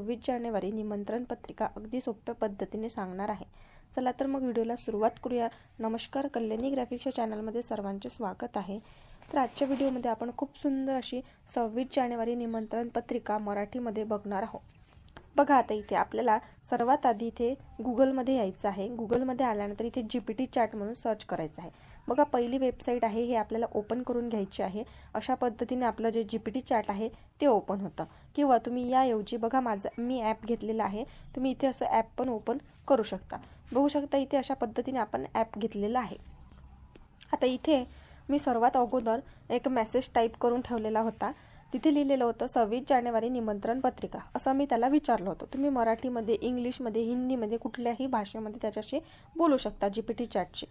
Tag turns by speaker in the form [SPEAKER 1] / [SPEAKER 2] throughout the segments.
[SPEAKER 1] 26 जानेवारी निमंत्रण पत्रिका अगदी सोप्या पद्धतीने सांगणार आहे। चला तर मग व्हिडिओला सुरुवात करूया। नमस्कार, कल्याणी ग्राफिक्सच्या चॅनलमध्ये सर्वांचे स्वागत आहे। तर आजच्या व्हिडिओमध्ये आपण खूप सुंदर अशी 26 जानेवारी निमंत्रण पत्रिका मराठीमध्ये बघणार आहोत। बघा, आता इथे आपल्याला सर्वात आधी इथे गूगलमध्ये यायचं आहे। गूगलमध्ये आल्यानंतर इथे जीपीटी चॅट म्हणून सर्च करायचं आहे। बघा, पहिली वेबसाईट आहे हे आपल्याला ओपन करून घ्यायची आहे। अशा पद्धतीने आपलं जे जीपीटी चॅट आहे ते ओपन होतं। किंवा तुम्ही याऐवजी बघा, मी ॲप घेतलेलं आहे, तुम्ही इथे असं ॲप पण ओपन करू शकता। बघू शकता इथे अशा पद्धतीने आपण ॲप घेतलेलं आहे। आता इथे मी सर्वात अगोदर एक मेसेज टाईप करून ठेवलेला होता। तिथे लिहिलेलं होतं 26 जानेवारी निमंत्रण पत्रिका, असं मी त्याला विचारलं होतं। तुम्ही मराठीमध्ये, इंग्लिशमध्ये, हिंदीमध्ये कुठल्याही भाषेमध्ये त्याच्याशी बोलू शकता जीपीटी चॅटशी।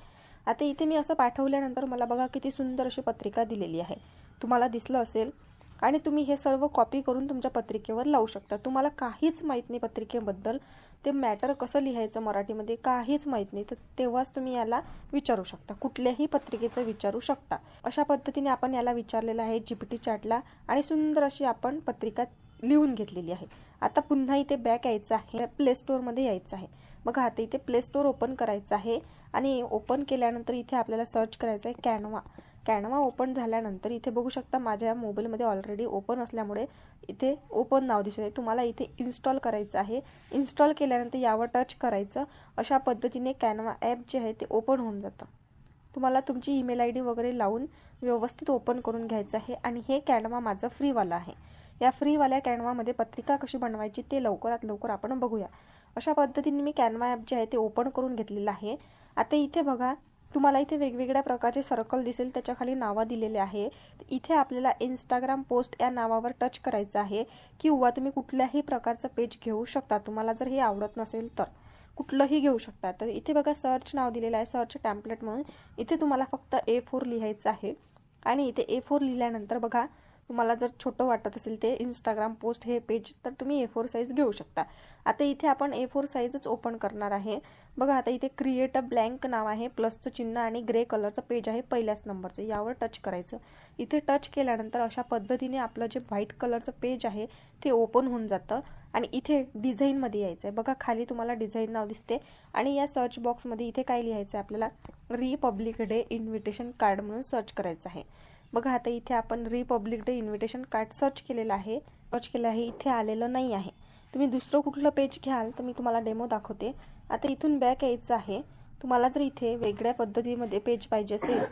[SPEAKER 1] आता इथे मी असं पाठवल्यानंतर मला बघा किती सुंदर अशी पत्रिका दिलेली आहे, तुम्हाला दिसलं असेल। आणि तुम्ही हे सर्व कॉपी करून तुमच्या पत्रिकेवर लावू शकता। तुम्हाला काहीच माहीत नाही पत्रिकेबद्दल, ते मॅटर कसं लिहायचं मराठीमध्ये काहीच माहीत नाही, तर तेव्हाच तुम्ही याला विचारू शकता, कुठल्याही पत्रिकेचं विचारू शकता। अशा पद्धतीने आपण याला विचारलेलं आहे जीपीटी चॅटला, आणि सुंदर अशी आपण पत्रिका लिहून घेतलेली आहे। आता पुन्हा इथे बॅक यायचं आहे, प्ले स्टोअरमध्ये यायचं आहे। बघा, आता इथे प्ले स्टोअर ओपन करायचं आहे, आणि ओपन केल्यानंतर इथे आपल्याला सर्च करायचं आहे कॅनवा। कॅनवा ओपन झाल्यानंतर इथे बघू शकता माझ्या मोबाईलमध्ये ऑलरेडी ओपन असल्यामुळे इथे ओपन नाव दिसत आहे। तुम्हाला इथे इन्स्टॉल करायचं आहे। इन्स्टॉल केल्यानंतर यावर टच करायचं। अशा पद्धतीने कॅनवा ॲप जे आहे ते ओपन होऊन जातं। तुम्हाला तुमची ईमेल आयडी वगैरे लावून व्यवस्थित ओपन करून घ्यायचं आहे। आणि हे कॅनवा माझं फ्रीवाला आहे। या फ्रीवाल्या कॅनवामध्ये पत्रिका कशी बनवायची ते लवकरात लवकर आपण बघूया। अशा पद्धतीने मी कॅनवा ॲप जे आहे ते ओपन करून घेतलेलं आहे। आता इथे बघा, तुम्हाला इथे वेगवेगळ्या प्रकारचे सर्कल दिसेल, त्याच्या खाली नावं दिलेले आहे। इथे आपल्याला इंस्टाग्राम पोस्ट या नावावर टच करायचं आहे, किंवा तुम्ही कुठल्याही प्रकारचं पेज घेऊ शकता। तुम्हाला जर हे आवडत नसेल तर कुठलंही घेऊ शकता। तर इथे बघा सर्च नाव दिलेलं आहे, सर्च टेम्पलेट म्हणून। इथे तुम्हाला फक्त A4 लिहायचं आहे, आणि इथे A4 लिहिल्यानंतर बघा, तुम्हाला जर छोटं वाटत असेल ते इंस्टाग्राम पोस्ट हे पेज, तर तुम्ही A4 साईज घेऊ शकता। आता इथे आपण A4 साईजच ओपन करणार आहे। बघा, आता इथे क्रिएट अ ब्लँक नाव आहे, प्लसचं चिन्ह आणि ग्रे कलरचं पेज आहे पहिल्याच नंबरचं, यावर टच करायचं। इथे टच केल्यानंतर अशा पद्धतीने आपलं जे व्हाईट कलरचं पेज आहे ते ओपन होऊन जातं। आणि इथे डिझाईनमध्ये यायचं आहे। बघा, खाली तुम्हाला डिझाईन नाव दिसते, आणि या सर्च बॉक्समध्ये इथे काय लिहायचं आहे आपल्याला, रिपब्लिक डे इन्व्हिटेशन कार्ड म्हणून सर्च करायचं आहे। बघा, आता इथे आपण Republic day invitation card search केलेलं आहे। इथे आलेलं नाही आहे। तुम्ही दुसरं कुठलं पेज घ्याल तर मी तुम्हाला डेमो दाखवते। आता इथून बॅक यायचं आहे। तुम्हाला जर इथे वेगळ्या पद्धतीमध्ये पेज पाहिजे असेल,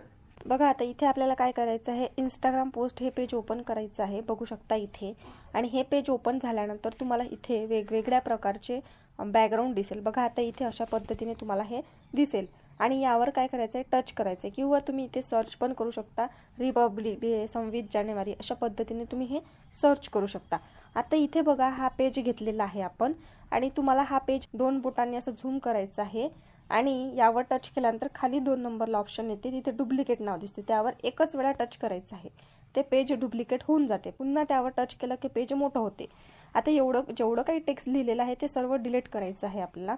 [SPEAKER 1] बघा आता इथे आपल्याला काय करायचं आहे, इंस्टाग्राम पोस्ट हे पेज ओपन करायचं आहे। बघू शकता इथे, आणि हे पेज ओपन झाल्यानंतर तुम्हाला इथे वेगवेगळ्या प्रकारचे बॅकग्राऊंड दिसेल। बघा, आता इथे अशा पद्धतीने तुम्हाला हे दिसेल, आणि यावर काय करायचं आहे, टच करायचं आहे। किंवा तुम्ही इथे सर्च पण करू शकता, रिपब्लिक डे 26 जानेवारी, अशा पद्धतीने तुम्ही हे सर्च करू शकता। आता इथे बघा, हा पेज घेतलेला आहे आपण, आणि तुम्हाला हा पेज 2 बोटांनी असं झूम करायचं आहे, आणि यावर टच केल्यानंतर खाली 2 नंबरला ऑप्शन येते, तिथे डुप्लिकेट नाव दिसते, त्यावर एकच वेळा टच करायचं आहे। ते पेज डुप्लिकेट होऊन जाते। पुन्हा त्यावर टच केलं की पेज मोठं होते। आता जेवढं काही टेक्स्ट लिहिलेलं आहे ते सर्व डिलीट करायचं आहे आपल्याला।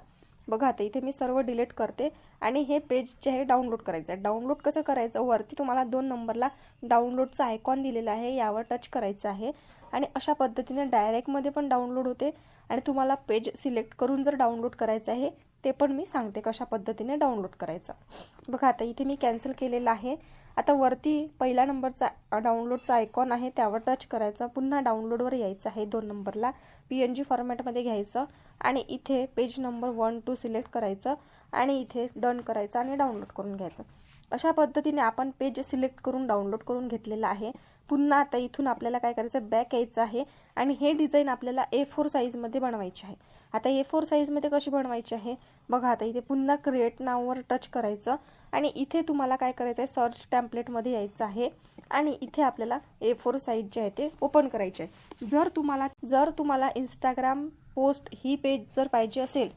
[SPEAKER 1] बघा, आता इथे मी सर्व डिलीट करते, आणि हे पेज जे आहे डाउनलोड करायचं आहे। डाउनलोड कसं करायचं, वरती तुम्हाला 2 नंबरला डाउनलोडचा आयकॉन दिलेला आहे, यावर टच करायचं आहे, आणि अशा पद्धतीने डायरेक्टमध्ये पण डाउनलोड होते। आणि तुम्हाला पेज सिलेक्ट करून जर डाउनलोड करायचं आहे ते पण मी सांगते कशा पद्धतीने डाउनलोड करायचं। बघा, आता इथे मी कॅन्सल केलेलं आहे। आता वरती पहिल्या नंबरचा डाउनलोडचा आयकॉन आहे, त्यावर टच करायचं, पुन्हा डाउनलोडवर यायचं आहे, 2 नंबरला PNG फॉर्मॅटमध्ये घ्यायचं, आणि इथे पेज नंबर 1 2 सिलेक्ट करायचं, आणि इथे डन करायचं, आणि डाउनलोड करून घ्यायचं। अशा पद्धतीने आपण पेज सिलेक्ट करून डाउनलोड करून घेतलेलं आहे। पुन्हा आता इथून आपल्याला काय करायचं, बॅक यायचं आहे, आणि हे डिझाईन आपल्याला A4 साईजमध्ये बनवायची आहे। आता A4 साईजमध्ये कशी बनवायची आहे, बघा, आता इथे पुन्हा क्रिएट नाववर टच करायचं, आणि इथे तुम्हाला काय करायचं आहे, सर्च टेम्पलेटमध्ये यायचं आहे, आणि इथे आपल्याला A4 साईज जे आहे ते ओपन करायचे आहे। जर तुम्हाला इंस्टाग्राम पोस्ट ही पेज जर पाहिजे असेल,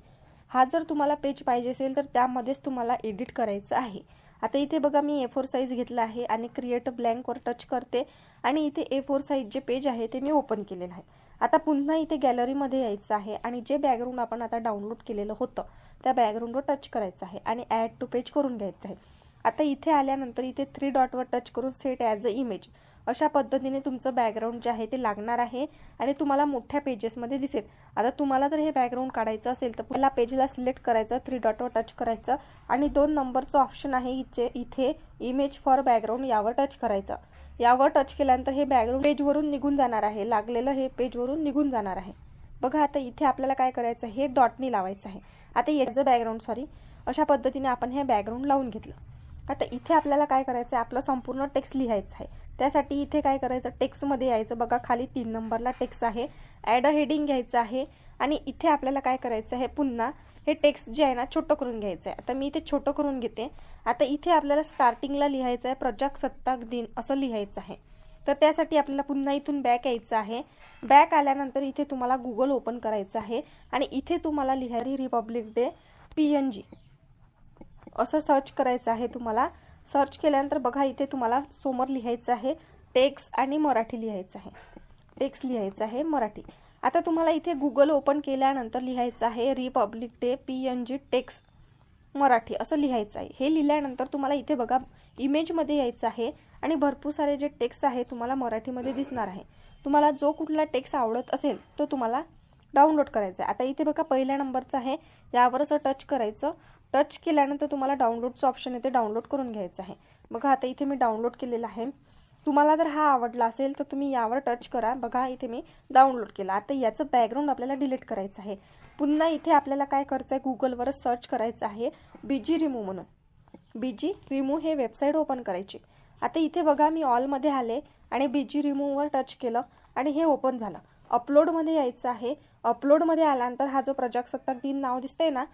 [SPEAKER 1] हा जर तुम्हाला पेज पाहिजे असेल, तर त्यामध्येच तुम्हाला एडिट करायचं आहे। आता इथे बघा, मी A4 साईज घेतला आहे, आणि क्रिएट ब्लँकवर टच करते, आणि इथे A4 साईज जे पेज आहे ते मी ओपन केलेलं आहे। आता पुन्हा इथे गॅलरीमध्ये यायचं आहे, आणि जे बॅकग्राऊंड आपण आता डाउनलोड केलेलं होतं त्या बॅकग्राऊंडवर टच करायचं आहे, आणि ॲड टू पेज करून घ्यायचं आहे। आता इथे आल्यानंतर इथे 3 डॉटवर टच करून सेट ॲज अ इमेज अशा पद्धतीने तुमचं बॅकग्राऊंड जे आहे ते लागणार आहे आणि तुम्हाला मोठ्या पेजेसमध्ये दिसेल। आता तुम्हाला जर हे बॅकग्राऊंड काढायचं असेल तर पहिला पेजला सिलेक्ट करायचं, 3 डॉटवर टच करायचं आणि 2 नंबरचं ऑप्शन आहे इथे इमेज फॉर बॅकग्राऊंड यावर टच करायचं। यावर टच केल्यानंतर हे बॅकग्राऊंड पेजवरून निघून जाणार आहे, लागलेलं हे पेजवरून निघून जाणार आहे। बघा आता इथे आपल्याला काय करायचं, हे डॉटनी लावायचं आहे। आता याचं बॅकग्राऊंड अशा पद्धतीने आपण हे बॅकग्राऊंड लावून घेतलं। आता इथे आपल्याला काय करायचं आहे, आपलं संपूर्ण टेक्स्ट लिहायचं आहे। त्यासाठी इथे काय करायचं, टेक्स्टमध्ये यायचं। बघा खाली 3 नंबरला टेक्स्ट आहे, ॲड अ हेडिंग घ्यायचं आहे आणि इथे आपल्याला काय करायचं आहे, पुन्हा हे टेक्स्ट जे आहे ना छोटं करून घ्यायचं आहे। आता मी इथे छोटं करून घेते। आता इथे आपल्याला स्टार्टिंगला लिहायचं आहे प्रजासत्ताक दिन असं लिहायचं आहे। तर त्यासाठी आपल्याला पुन्हा इथून बॅक यायचं आहे। बॅक आल्यानंतर इथे तुम्हाला गुगल ओपन करायचं आहे आणि इथे तुम्हाला लिहायचं रिपब्लिक डे PNG असं सर्च करायचं आहे। तुम्हाला सर्च केल्यानंतर बघा इथे तुम्हाला समोर लिहायचं आहे टेक्स्ट आणि मराठी लिहायचं आहे, टेक्स्ट लिहायचं आहे मराठी। आता तुम्हाला इथे गुगल ओपन केल्यानंतर लिहायचं आहे Republic day PNG text Marathi असं लिहायचं आहे। हे लिहिल्यानंतर तुम्हाला इथे बघा इमेजमध्ये यायचं आहे आणि भरपूर सारे जे टेक्स्ट आहे तुम्हाला मराठीमध्ये दिसणार आहे। तुम्हाला जो कुठला टेक्स्ट आवडत असेल तो तुम्हाला डाउनलोड करायचा आहे। आता इथे बघा पहिल्या नंबरचा आहे, यावर असं टच करायचं। टच केल्यानंतर तुम्हाला डाउनलोडचं ऑप्शन येते, डाउनलोड करून घ्यायचं आहे। बघा आता इथे मी डाउनलोड केलेला आहे। तुम्हाला जर हा आवडला असेल तर तुम्ही यावर टच करा। बघा इथे मी डाउनलोड केला। आता याचं बॅकग्राऊंड आपल्याला डिलीट करायचं आहे। पुन्हा इथे आपल्याला काय करायचं आहे, गुगलवरच सर्च करायचं आहे BG रिमूव्ह म्हणून। BG रिमूव्ह हे वेबसाईट ओपन करायची। आता इथे बघा मी ऑलमध्ये आले आणि BG रिमूव्हवर टच केलं आणि हे ओपन झालं। अपलोडमध्ये यायचं आहे। अपलोडमध्ये आल्यानंतर हा जो प्रजासत्ताक दिन नाव दिसतंय ना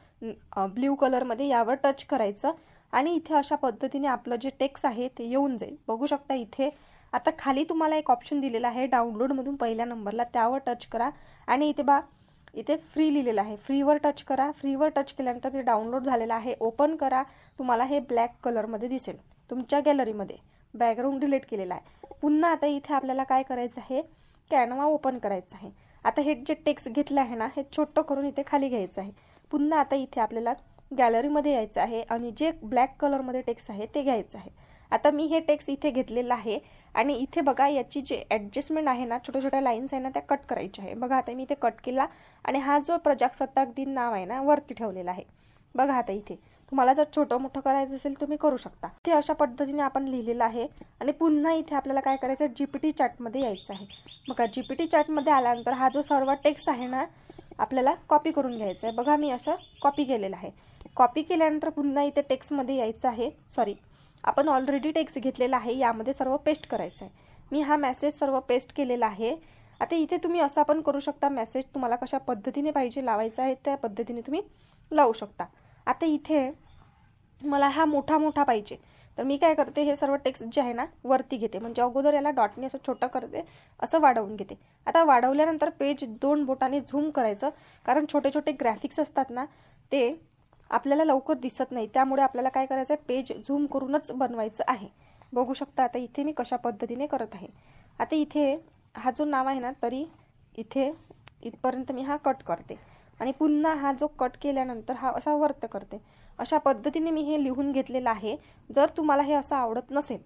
[SPEAKER 1] ब्ल्यू कलरमध्ये, यावर टच करायचं आणि इथे अशा पद्धतीने आपलं जे टेक्स्ट आहे ते येऊन जाईल। बघू शकता इथे आता खाली तुम्हाला एक ऑप्शन दिलेला आहे डाउनलोडमधून पहिल्या नंबरला, त्यावर टच करा आणि इथे फ्री लिहिलेलं आहे, फ्रीवर टच करा। फ्रीवर टच केल्यानंतर ते डाउनलोड झालेलं आहे, ओपन करा। तुम्हाला हे ब्लॅक कलरमध्ये दिसेल तुमच्या गॅलरीमध्ये, बॅकग्राऊंड डिलीट केलेला आहे। पुन्हा आता इथे आपल्याला काय करायचं आहे, कॅनवा ओपन करायचं आहे। आता हे जे टेक्स्ट घेतलं आहे ना हे छोटं करून इथे खाली घ्यायचं आहे। पुन्हा आता इथे आपल्याला गॅलरीमध्ये यायचं आहे आणि जे ब्लॅक कलरमध्ये टेक्स्ट आहे ते घ्यायचं आहे। आता मी हे टेक्स्ट इथे घेतलेलं आहे आणि इथे बघा याची जे ॲडजस्टमेंट आहे ना, छोट्या छोट्या लाईन्स आहे ना त्या कट करायच्या आहे। बघा आता मी इथे कट केला आणि हा जो प्रजासत्ताक दिन नाव आहे ना वरती ठेवलेला आहे। बघा आता इथे तुम्हाला जर छोटं मोठं करायचं असेल तुम्ही करू शकता। ते अशा पद्धतीने आपण लिहिलेलं आहे आणि पुन्हा इथे आपल्याला काय करायचं, GPT चॅटमध्ये यायचं आहे। बघा GPT चॅटमध्ये आल्यानंतर हा जो सर्व टेक्स्ट आहे ना आपल्याला कॉपी करून घ्यायचा आहे। बघा मी असं कॉपी केलेलं आहे। कॉपी केल्यानंतर पुन्हा इथे टेक्स्टमध्ये यायचं आहे, आपण ऑलरेडी टेक्स्ट घेतलेला आहे, यामध्ये सर्व पेस्ट करायचं आहे। मी हा मेसेज सर्व पेस्ट केलेला आहे। आता इथे तुम्ही असा पण करू शकता, मेसेज तुम्हाला कशा पद्धतीने पाहिजे लावायचा आहे त्या पद्धतीने तुम्ही लावू शकता। आता इथे मला हा मोठा पाहिजे तर मी काय करते, हे सर्व टेक्स्ट जे आहे ना वरती घेते, म्हणजे अगोदर याला डॉटने असं छोटं करते, असं वाढवून घेते। आता वाढवल्यानंतर पेज 2 बोटाने झूम करायचं, कारण छोटे छोटे ग्राफिक्स असतात ना ते आपल्याला लवकर दिसत नाही, त्यामुळे आपल्याला काय करायचं आहे, पेज झूम करूनच बनवायचं आहे। बघू शकता आता इथे मी कशा पद्धतीने करत आहे। आता इथे हा जो नाव आहे ना तरी इथे इथपर्यंत मी हा कट करते आणि पुन्हा हा जो कट केल्यानंतर हा असा वर्त करते। अशा पद्धतीने मी हे लिहून घेतलेलं आहे। जर तुम्हाला हे असं आवडत नसेल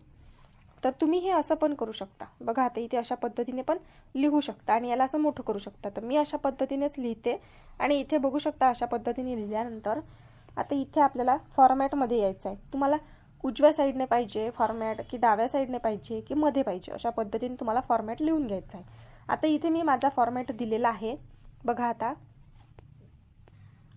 [SPEAKER 1] तर तुम्ही हे असं पण करू शकता। बघा आता इथे अशा पद्धतीने पण लिहू शकता आणि याला असं मोठं करू शकता। तर मी अशा पद्धतीनेच लिहिते आणि इथे बघू शकता अशा पद्धतीने लिहिल्यानंतर आता इथे आपल्याला फॉर्मॅटमध्ये यायचं आहे। तुम्हाला उजव्या साईडने पाहिजे फॉर्मॅट की डाव्या साईडने पाहिजे की मध्ये पाहिजे, अशा पद्धतीने तुम्हाला फॉर्मॅट लिहून घ्यायचा आहे। आता इथे मी माझा फॉर्मॅट दिलेला आहे। बघा आता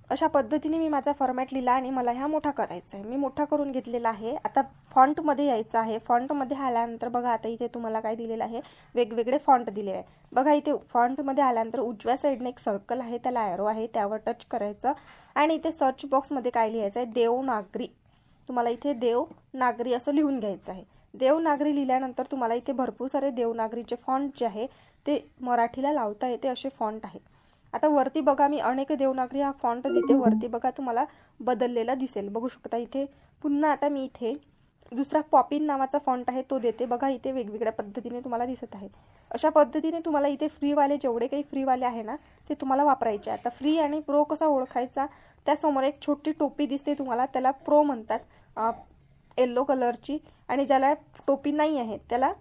[SPEAKER 1] अशा पद्धतीने मी माझा फॉर्मॅट लिहिला आणि मला हा मोठा करायचा आहे, मी मोठा करून घेतलेला आहे। आता फॉन्टमध्ये यायचं आहे। फॉन्टमध्ये आल्यानंतर बघा आता इथे तुम्हाला काय दिलेलं आहे, वेगवेगळे फॉन्ट दिलेले आहे। बघा इथे फॉन्टमध्ये आल्यानंतर उजव्या साईडने एक सर्कल आहे, त्याला ॲरो आहे, त्यावर टच करायचं आणि इथे सर्च बॉक्समध्ये काय लिहायचं आहे, देवनागरी। तुम्हाला इथे देवनागरी असं लिहून घ्यायचं आहे। देवनागरी लिहिल्यानंतर तुम्हाला इथे भरपूर सारे देवनागरीचे फॉन्ट जे आहे ते मराठीला लावता येते असे फॉन्ट आहे। आता वरती बघा मी अनेक देवनागरी हा फॉन्ट देते, वरती बघा तुम्हाला बदललेला दिसेल। बघू शकता इथे पुन्हा आता मी इथे दुसरा पॉपिन नावाचा फॉन्ट आहे तो देते। बघा इथे वेगवेगळ्या पद्धतीने तुम्हाला दिसत आहे। अशा पद्धतीने तुम्हाला इथे फ्रीवाले जेवढे काही फ्रीवाले आहे ना ते तुम्हाला वापरायचे। आता फ्री आणि प्रो कसा ओळखायचा, त्यासमोर एक छोटी टोपी दिसते तुम्हाला, त्याला प्रो म्हणतात, येलो कलरची, आणि ज्याला टोपी नाही आहे त्याला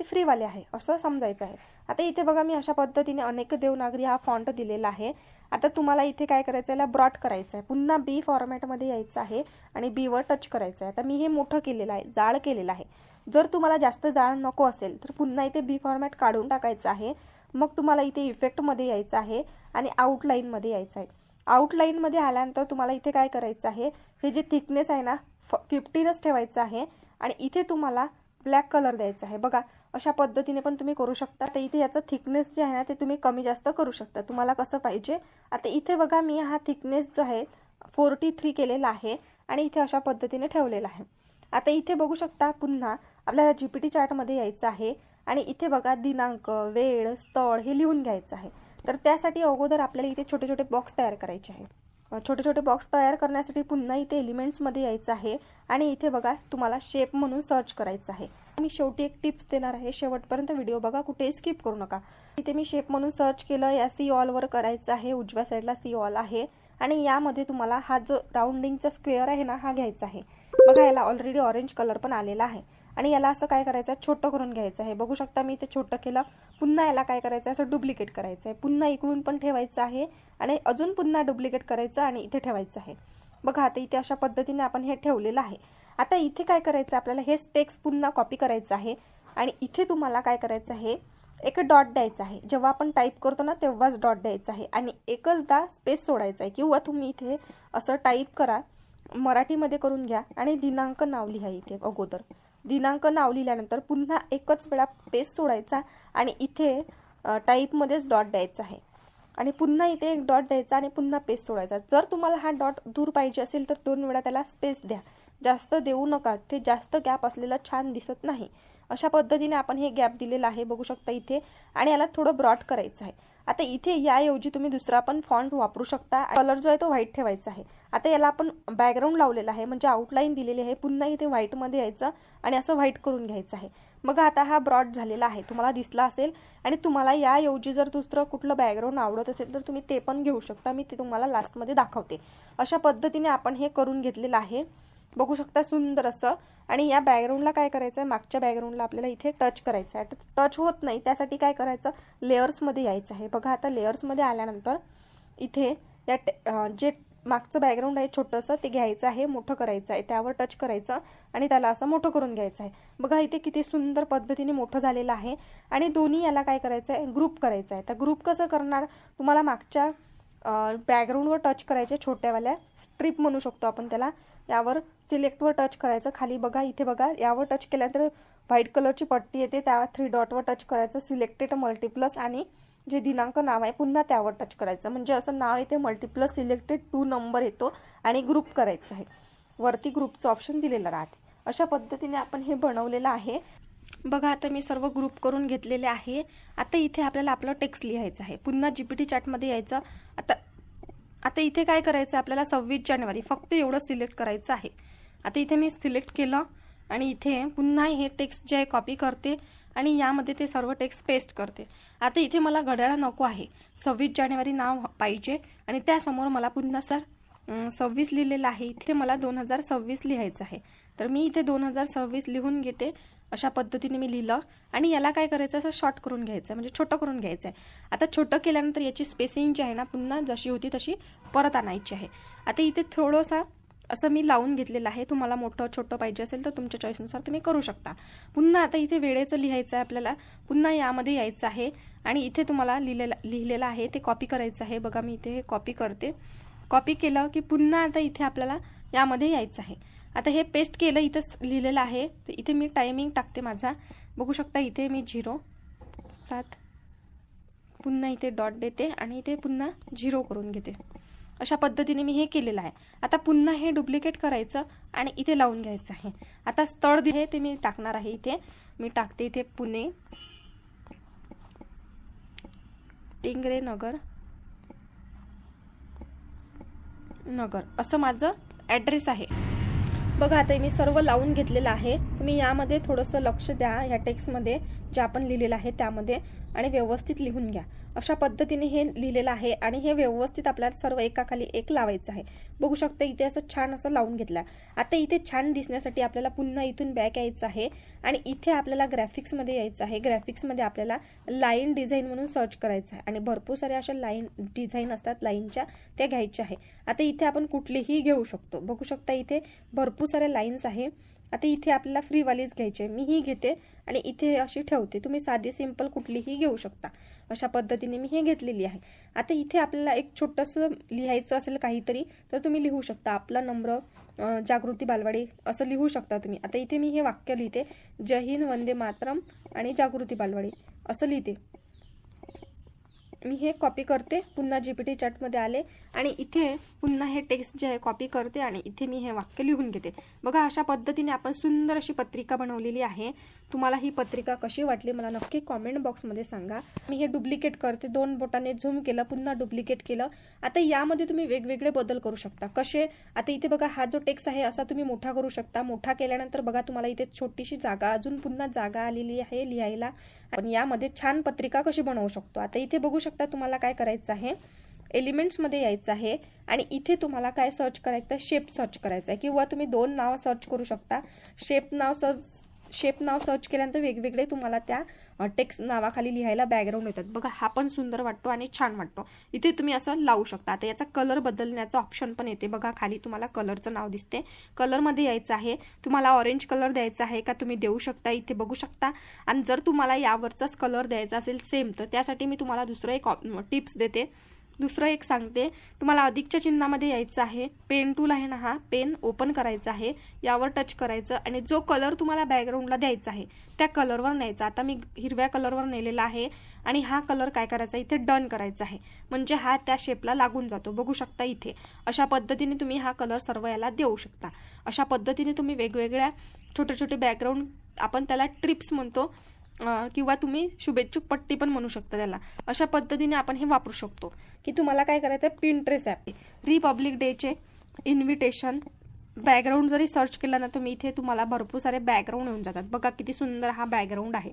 [SPEAKER 1] ते फ्रीवाले आहे असं समजायचं आहे. आता इथे बघा मी अशा पद्धतीने अनेक देवनागरी हा फॉन्ट दिलेला आहे. आता तुम्हाला इथे काय करायचं आहे, याला ब्रॉड करायचं आहे. पुन्हा बी फॉर्मॅटमध्ये यायचं आहे आणि बी वर टच करायचं आहे. आता मी हे मोठं केलेलं आहे, जाड केलेलं आहे. जर तुम्हाला जास्त जाड नको असेल तर पुन्हा इथे बी फॉर्मॅट काढून टाकायचं आहे. मग तुम्हाला इथे इफेक्टमध्ये यायचं आहे आणि आउटलाईनमध्ये यायचं आहे. आउटलाईनमध्ये आल्यानंतर तुम्हाला इथे काय करायचं आहे, हे जे थिकनेस आहे ना 15च ठेवायचं आहे आणि इथे तुम्हाला ब्लॅक कलर द्यायचा आहे. बघा अशा पद्धतीने पण तुम्ही करू शकता. तर इथे याचं थिकनेस जे आहे ना ते तुम्ही कमी जास्त करू शकता, तुम्हाला कसं पाहिजे. आता इथे बघा मी हा थिकनेस जो आहे 43 केलेला आहे आणि इथे अशा पद्धतीने ठेवलेला आहे. आता इथे बघू शकता पुन्हा आपल्याला जीपीटी चार्टमध्ये यायचं आहे आणि इथे बघा दिनांक, वेळ, स्थळ हे लिहून घ्यायचं आहे. तर त्यासाठी अगोदर आपल्याला इथे छोटे छोटे बॉक्स तयार करायचे आहे. छोटे छोटे बॉक्स तयार करण्यासाठी पुन्हा इथे एलिमेंट्समध्ये यायचं आहे आणि इथे बघा तुम्हाला शेप म्हणून सर्च करायचं आहे. मी शेवटी एक टिप्स देणार आहे, शेवटपर्यंत व्हिडिओ बघा, कुठेही स्किप करू नका. इथे मी शेप म्हणून सर्च केलं, या सी ऑलवर करायचं आहे. उजव्या साईडला सी ऑल आहे आणि यामध्ये तुम्हाला हा जो राउंडिंगचा स्क्वेअर आहे ना हा घ्यायचा आहे. बघा याला ऑलरेडी ऑरेंज कलर पण आलेला आहे आणि याला असं काय करायचं आहे, छोटं करून घ्यायचं आहे. बघू शकता मी इथे छोटं केलं. पुन्हा याला काय करायचं आहे, असं डुप्लिकेट करायचं आहे. पुन्हा इकडून पण ठेवायचं आहे आणि अजून पुन्हा डुप्लिकेट करायचं आणि इथे ठेवायचं आहे. बघा आता इथे अशा पद्धतीने आपण हे ठेवलेलं आहे. आता इथे काय करायचं, आपल्याला हे टेक्स्ट पुन्हा कॉपी करायचं आहे आणि इथे तुम्हाला काय करायचं आहे, एक डॉट द्यायचा आहे. जेव्हा आपण टाईप करतो ना तेव्हाच डॉट द्यायचा आहे आणि एकचदा स्पेस सोडायचा आहे. किंवा तुम्ही इथे असं टाईप करा, मराठीमध्ये करून घ्या आणि दिनांक नाव लिहा. इथे अगोदर दिनांक नाव लिहिल्यानंतर पुन्हा एकच वेळा स्पेस सोडायचा आणि इथे टाईपमध्येच डॉट द्यायचा आहे आणि पुन्हा इथे एक डॉट द्यायचा आणि पुन्हा पेस्ट सोडायचा. जर तुम्हाला हा डॉट दूर पाहिजे असेल तर 2 वेळा त्याला स्पेस द्या, जास्त देऊ नका, ते जास्त गॅप असलेलं छान दिसत नाही. अशा पद्धतीने आपण हे गॅप दिलेलं आहे बघू शकता इथे आणि याला थोडं ब्रॉड करायचं आहे. आता इथे याऐवजी तुम्ही दुसरा पण फॉन्ट वापरू शकता. कलर जो आहे तो व्हाईट ठेवायचा आहे. आता याला आपण बॅकग्राऊंड लावलेला आहे म्हणजे आउटलाईन दिलेली आहे. पुन्हा इथे व्हाईटमध्ये यायचं आणि असं व्हाईट करून घ्यायचं आहे. मग आता हा ब्रॉड झालेला आहे, तुम्हाला दिसला असेल. आणि तुम्हाला याऐवजी जर दुसरं कुठलं बॅकग्राऊंड आवडत असेल तर तुम्ही ते पण घेऊ शकता. मी ते तुम्हाला लास्टमध्ये दाखवते. अशा पद्धतीने आपण हे करून घेतलेलं आहे बघू शकता सुंदर असं. आणि या बॅकग्राऊंडला काय करायचं आहे, मागच्या बॅकग्राऊंडला आपल्याला इथे टच करायचं आहे. टच होत नाही त्यासाठी काय करायचं, लेयर्समध्ये यायचं आहे. बघा आता लेयर्समध्ये आल्यानंतर इथे या जे मागचं बॅकग्राऊंड आहे छोटंसं ते घ्यायचं आहे, मोठं करायचं आहे, त्यावर टच करायचं आणि त्याला असं मोठं करून घ्यायचं आहे. बघा इथे किती सुंदर पद्धतीने मोठं झालेलं आहे. आणि दोन्ही याला काय करायचं आहे, ग्रुप करायचं आहे. तर ग्रुप कसं करणार, तुम्हाला मागच्या बॅकग्राऊंडवर टच करायचे, छोट्यावाल्या स्ट्रिप म्हणू शकतो आपण त्याला. यावर सिलेक्टवर टच करायचं. खाली बघा इथे बघा यावर टच केल्यानंतर व्हाईट कलरची पट्टी येते, त्या 3 डॉटवर टच करायचं. सिलेक्टेड मल्टिप्लस आणि जे दिनांक नाव आहे पुन्हा त्यावर टच करायचं. म्हणजे असं नाव येते मल्टिप्लस सिलेक्टेड 2 नंबर येतो आणि ग्रुप करायचं आहे. वरती ग्रुपचं ऑप्शन दिलेलं राहते. अशा पद्धतीने आपण हे बनवलेलं आहे. बघा आता मी सर्व ग्रुप करून घेतलेले आहे. आता इथे आपल्याला आपलं टेक्स्ट लिहायचं आहे. पुन्हा जीपीटी चार्टमध्ये यायचं. आता इथे काय करायचं, आपल्याला 26 जानेवारी फक्त एवढं सिलेक्ट करायचं आहे. आता इथे मी सिलेक्ट केलं आणि इथे पुन्हा हे टेक्स्ट जे आहे कॉपी करते आणि यामध्ये ते सर्व टेक्स्ट पेस्ट करते. आता इथे मला घड्याळ नको आहे, 26 जानेवारी नाव पाहिजे आणि त्यासमोर मला पुन्हा 26 लिहिलेलं आहे. इथे मला 2026 लिहायचं आहे. तर मी इथे 2026 लिहून घेते. अशा पद्धतीने मी लिहिलं आणि याला काय करायचं, असं शॉर्ट करून घ्यायचं म्हणजे छोटं करून घ्यायचं आहे. आता छोटं केल्यानंतर याची स्पेसिंग जी आहे ना पुन्हा जशी होती तशी परत आणायची आहे. आता इथे थोडंसं असं मी लावून घेतलेलं आहे. तुम्हाला मोठं छोटं पाहिजे असेल तर तुमच्या चॉईसनुसार तुम्ही करू शकता. पुन्हा आता इथे वेळेचं लिहायचं आहे आपल्याला. पुन्हा यामध्ये यायचं आहे आणि इथे तुम्हाला लिहिलेलं आहे ते कॉपी करायचं आहे. बघा मी इथे हे कॉपी करते. कॉपी केलं की पुन्हा आता इथे आपल्याला यामध्ये यायचं आहे. आता हे पेस्ट केलं, इथं लिहिलेलं आहे तर इथे मी टायमिंग टाकते माझा. बघू शकता इथे मी 07 पुन्हा इथे डॉट देते आणि इथे पुन्हा 0 करून घेते. अशा पद्धतीने मी हे केलेलं आहे. आता पुन्हा हे डुप्लिकेट करायचं आणि इथे लावून घ्यायचं आहे. आता स्थळ आहे ते मी टाकणार आहे. इथे मी टाकते इथे पुणे टिंगरे नगर असं माझं ॲड्रेस आहे. बघा आता मी सर्व लावून घेतलेलं आहे. तुम्ही यामध्ये थोडंसं लक्ष द्या या टेक्स्टमध्ये जे आपण लिहिलेलं आहे त्यामध्ये आणि व्यवस्थित लिहून घ्या. अशा पद्धतीने हे लिहिलेलं आहे आणि हे व्यवस्थित आपल्याला सर्व एकाखाली एक लावायचं आहे। बघू शकता इथे असं छान असं लावून घेतलं। आता इथे छान दिसण्यासाठी आपल्याला पुन्हा इथून बॅक यायचं आहे आणि इथे आपल्याला ग्राफिक्समध्ये यायचं आहे। ग्राफिक्समध्ये आपल्याला लाईन डिझाईन म्हणून सर्च करायचं आहे आणि भरपूर सारे अशा लाईन डिझाईन असतात लाईनच्या, त्या घ्यायच्या आहे। आता इथे आपण कुठलीही घेऊ शकतो। बघू शकता इथे भरपूर सारे लाईन्स आहे। आता इथे आपल्याला फ्रीवालीच घ्यायचे, मी ही घेते आणि इथे अशी ठेवते। तुम्ही साधी सिंपल कुठलीही घेऊ शकता। अशा पद्धतीने मी हे घेतलेली आहे। आता इथे आपल्याला एक छोटंसं लिहायचं असेल काहीतरी तर तुम्ही लिहू शकता। आपला नम्र जागृती बालवाडी असं लिहू शकता तुम्ही। आता इथे मी हे वाक्य लिहिते, जय हिंद, वंदे मातरम आणि जागृती बालवाडी असं लिहिते। मी हे कॉपी करते, पुन्हा GPT चॅटमध्ये आले आणि इथे पुन्हा हे टेक्स्ट जे आहे कॉपी करते आणि इथे मी हे वाक्य लिहून घेते। बघा अशा पद्धतीने आपण सुंदर अशी पत्रिका बनवलेली आहे। तुम्हाला ही पत्रिका कशी वाटली मला नक्की कॉमेंट बॉक्समध्ये सांगा। मी हे डुप्लिकेट करते, 2 बोटाने झूम केलं, पुन्हा डुप्लिकेट केलं। आता यामध्ये तुम्ही वेगवेगळे बदल करू शकता। कसे, आता इथे बघा हा जो टेक्स्ट आहे असा तुम्ही मोठा करू शकता। मोठा केल्यानंतर बघा तुम्हाला इथे छोटीशी जागा, अजून पुन्हा जागा आलेली आहे लिहायला। आपण यामध्ये छान पत्रिका कशी बनवू शकतो। आता इथे बघू शकता तुम्हाला काय करायचं आहे, एलिमेंट्स मध्ये यायचं आहे आणि इथे तुम्हाला काय सर्च करायचं आहे, शेप सर्च करायचा आहे किंवा तुम्ही 2 नाव सर्च करू शकता। शेप नाव सर्च केल्यानंतर वेगवेगळे तुम्हाला त्या टेक्स्ट नावाखाली लिहायला बॅकग्राऊंड येतात। बघा हा पण सुंदर वाटतो आणि छान वाटतो। इथे तुम्ही असं लावू शकता। आता याचा कलर बदलण्याचा ऑप्शन पण येते। बघा खाली तुम्हाला कलरचं नाव दिसते, कलर मध्ये यायचं आहे। तुम्हाला ऑरेंज कलर द्यायचा आहे का तुम्ही देऊ शकता, इथे बघू शकता। आणि जर तुम्हाला यावरचाच कलर द्यायचा असेल सेम, तर त्यासाठी मी तुम्हाला दुसरं एक टिप्स देते। दुसरं एक सांगते, तुम्हाला अधिकच्या चिन्हामध्ये यायचं आहे। पेन टूल आहे ना, हा पेन ओपन करायचा आहे, यावर टच करायचं आणि जो कलर तुम्हाला बॅकग्राऊंडला द्यायचा आहे त्या कलरवर न्यायचा। आता मी हिरव्या कलरवर नेलेला आहे आणि हा कलर काय करायचा, इथे डन करायचा आहे, म्हणजे हा त्या शेपला लागून जातो। बघू शकता इथे अशा पद्धतीने तुम्ही हा कलर सर्व याला देऊ शकता। अशा पद्धतीने तुम्ही वेगवेगळ्या छोटे छोटे बॅकग्राऊंड, आपण त्याला ट्रिप्स म्हणतो किंवा तुम्ही शुभेच्छुक पट्टी पण म्हणू शकता त्याला। अशा पद्धतीने आपण हे वापरू शकतो। की तुम्हाला काय करायचं आहे, पिंटरेस्ट ॲप रिपब्लिक डेचे इन्व्हिटेशन बॅकग्राऊंड जरी सर्च केला ना तुम्ही, इथे तुम्हाला भरपूर सारे बॅकग्राऊंड येऊन जातात। बघा किती सुंदर हा बॅकग्राऊंड आहे।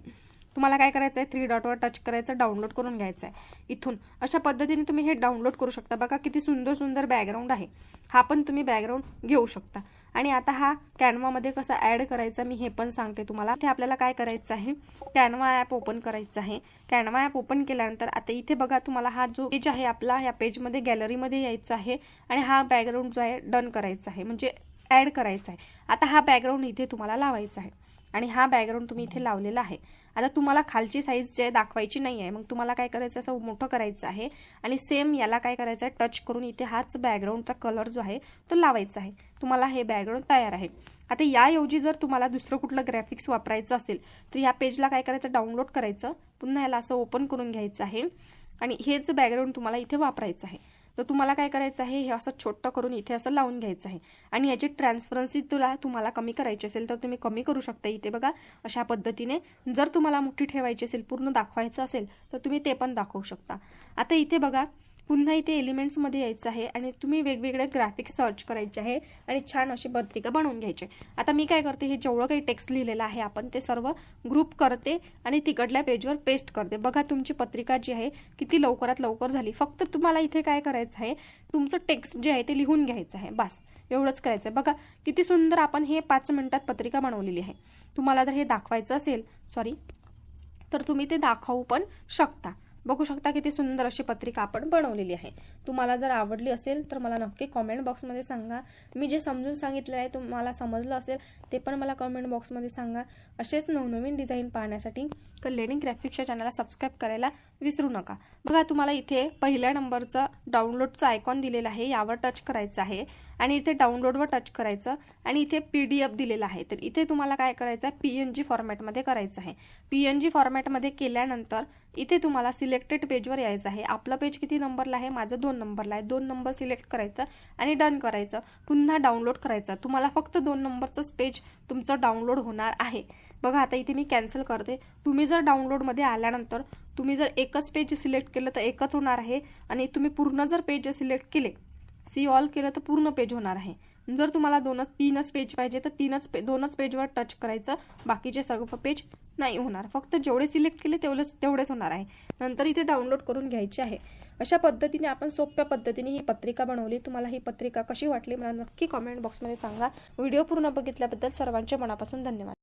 [SPEAKER 1] तुम्हाला काय करायचं आहे, 3 डॉटवर टच करायचं, डाउनलोड करून घ्यायचं आहे इथून। अशा पद्धतीने तुम्ही हे डाउनलोड करू शकता। बघा किती सुंदर सुंदर बॅकग्राऊंड आहे, हा पण तुम्ही बॅकग्राऊंड घेऊ शकता। आणि आता हा कॅनवा मध्ये कसा ऍड करायचा मी हे पण सांगते तुम्हाला। इथे आपल्याला काय करायचं आहे, कॅनवा ॲप ओपन करायचं आहे। कॅनवा ॲप ओपन केल्यानंतर आता इथे बघा तुम्हाला हा जो पेज आहे आपला, या पेज मध्ये गॅलरीमध्ये यायचं आहे आणि हा बॅकग्राऊंड जो आहे डन करायचा आहे, म्हणजे ऍड करायचा आहे। आता हा बॅकग्राऊंड इथे तुम्हाला लावायचा आहे आणि हा बॅकग्राऊंड तुम्ही इथे लावलेला आहे। आता तुम्हाला खालची साईज जे दाखवायची नाही आहे, मग तुम्हाला काय करायचं, असं मोठं करायचं आहे आणि सेम याला काय करायचं आहे, टच करून इथे हाच बॅकग्राऊंडचा कलर जो आहे तो लावायचा आहे। तुम्हाला हे बॅकग्राऊंड तयार आहे। आता याऐवजी जर तुम्हाला दुसरं कुठलं ग्राफिक्स वापरायचं असेल तर या पेजला काय करायचं, डाउनलोड करायचं, पुन्हा याला असं ओपन करून घ्यायचं आहे आणि हेच बॅकग्राऊंड तुम्हाला इथे वापरायचं आहे। तर तुम्हाला काय करायचं आहे, हे असं छोटं करून इथे असं लावून घ्यायचं आहे आणि याची ट्रान्सपरन्सी तुम्हाला कमी करायची असेल तर तुम्ही कमी करू शकता। इथे बघा अशा पद्धतीने जर तुम्हाला मोठी ठेवायची असेल, पूर्ण दाखवायचं असेल तर तुम्ही ते पण दाखवू शकता। आता इथे बघा पुन्हा इथे एलिमेंट्स मध्ये यायचं आहे आणि तुम्ही वेगवेगळे ग्राफिक्स सर्च करायचे आहे आणि छान अशी पत्रिका बनवून घ्यायची। आता मी काय करते, हे जेवढं काही टेक्स्ट लिहिलेलं आहे आपण ते सर्व ग्रुप करते आणि तिकडल्या पेजवर पेस्ट करते। बघा तुमची पत्रिका जी आहे किती लवकरात लवकर झाली। फक्त तुम्हाला इथे काय करायचं आहे, तुमचं टेक्स्ट जे आहे ते लिहून घ्यायचं आहे, बस एवढंच करायचं आहे। बघा किती सुंदर आपण हे 5 मिनिटात पत्रिका बनवलेली आहे। तुम्हाला जर हे दाखवायचं असेल तर तुम्ही ते दाखवू पण शकता। बघू शकता किती सुंदर अशी पत्रिका आपण बनवलेली आहे। तुम्हाला जर आवडली असेल तर मला नक्की कमेंट बॉक्समध्ये सांगा। मी जे समजून सांगितलं आहे तुम्हाला समजलं असेल ते पण मला कमेंट बॉक्समध्ये सांगा। असेच नवनवीन डिझाईन पाहण्यासाठी कल्याणी ग्राफिक्सच्या चॅनलला सबस्क्राईब करायला विसरू नका। बघा तुम्हाला इथे पहिल्या नंबरचं डाउनलोडचं आयकॉन दिलेलं आहे, यावर टच करायचं आहे आणि इथे डाउनलोडवर टच करायचं आणि इथे PDF दिलेला आहे। तर इथे तुम्हाला काय करायचं आहे, PNG फॉर्मॅटमध्ये करायचं आहे। PNG फॉर्मॅटमध्ये केल्यानंतर इथे तुम्हाला सिलेक्टेड पेजवर यायचं आहे। आपलं पेज किती नंबरला आहे, माझं 2 नंबरला आहे। 2 नंबर सिलेक्ट करायचं आणि डन करायचं, पुन्हा डाउनलोड करायचं। तुम्हाला फक्त 2 नंबरचंच पेज तुमचं डाउनलोड होणार आहे। बघा आता इथे मी कॅन्सल करते। तुम्ही जर डाउनलोडमध्ये आल्यानंतर तुम्ही जर एकच पेज सिलेक्ट केलं तर एकच होणार आहे आणि तुम्ही पूर्ण जर पेज सिलेक्ट केले, सी ऑल केलं तर पूर्ण पेज होणार आहे। जर तुम्हाला 2-3 पेज पाहिजे तर 2च पेजवर टच करायचं, बाकीचे सर्व पेज नाही होणार, फक्त जेवढे सिलेक्ट केले तेवढेच होणार आहे. नंतर इथे डाउनलोड करून घ्यायचे आहे. अशा पद्धतीने आपण सोप्या पद्धतीने ही पत्रिका बनवली. तुम्हाला ही पत्रिका कशी वाटली मला नक्की कॉमेंट बॉक्समध्ये सांगा. व्हिडिओ पूर्ण बघितल्याबद्दल सर्वांचे मनापासून धन्यवाद.